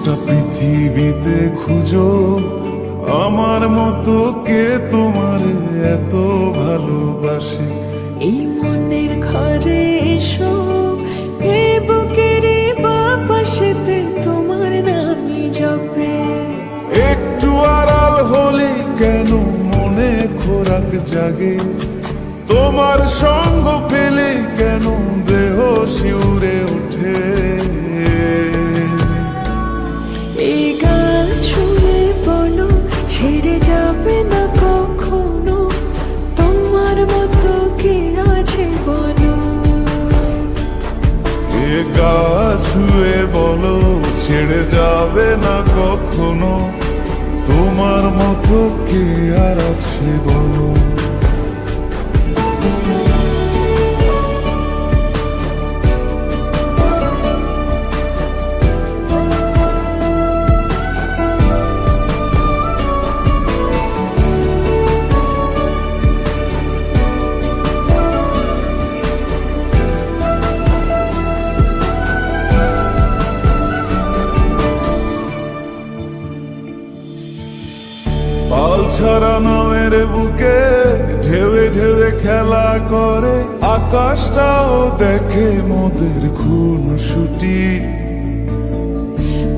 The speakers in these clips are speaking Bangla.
গোটা পৃথিবীতে খুঁজো আমার মতো কে তোমার এত ভালোবাসে। এই মনের ঘরে এসো, এই বুকের বাপাশেতে তোমার নামই জপে। একটু আড়াল হলে কেন মনে খোরাক জাগে, তোমার সঙ্গ পেলে কেন দেহ শিউরে ওঠে। এই গান ছুঁয়ে বলো ছেড়ে যাবে না কখনো, তোমার মতো কে আছে বলো। এ গা ছুঁয়ে বলো ছেড়ে যাবে না কখনো, তোমার মতো কে আর আছে বলো। পাল ছাড়া নামের বুকে ঢেউে ঢেউে খেলা করে, আকাশটাও দেখে মোদের খুন ছুটি।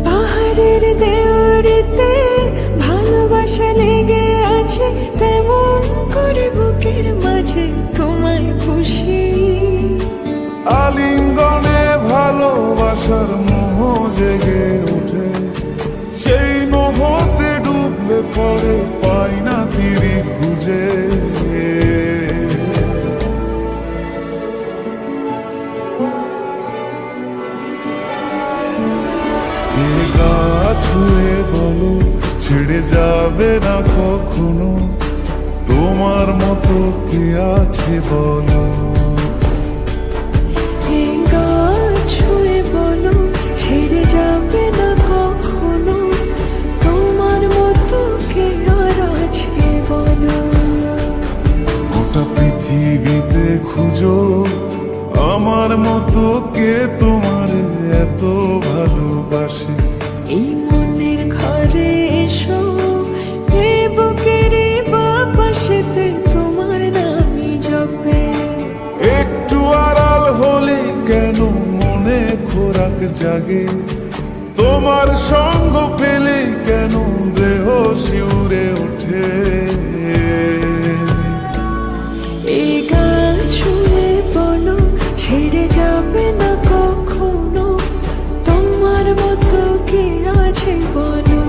পাহাড়ের দেওয়ারিতে ভালোবাসা লেগে আছে, তেমন করে বুকের মাঝে তোমায় পুষি। আলিঙ্গনে ভালোবাসার মোহ জেগে ওঠে, সেই মোহতে ডুবলে পরে পাই না তীরে খুঁজে। এ গা ছুঁয়ে বলো ছেড়ে যাবে না কখনো, তোমার মতো কে আছে বলো। এই গান ছুঁয়ে বলো ছেড়ে যাবে না কখনো, তোমার মতো কে আর আছে বলো। গোটা পৃথিবীতে খুঁজো আমার মতো কে তোমার এত ভালোবাসে। এই মনের ঘরে এসো, এই বুকের বাপাশেতে তোমার নামই জপে। একটু আড়াল হলে কেন মনে খোরাক জাগে, তোমার সঙ্গ পেলে কেন দেহ শিউরে ওঠে। এই গান ছুঁয়ে বলো ছেড়ে যাবে না কখনো, তোমার মতো কে আছে বলো।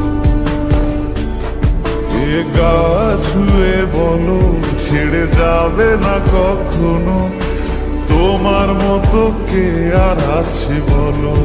এ গা ছুঁয়ে বলো ছেড়ে যাবে না কখনো, তোমার মতো কে আর আছে বলো।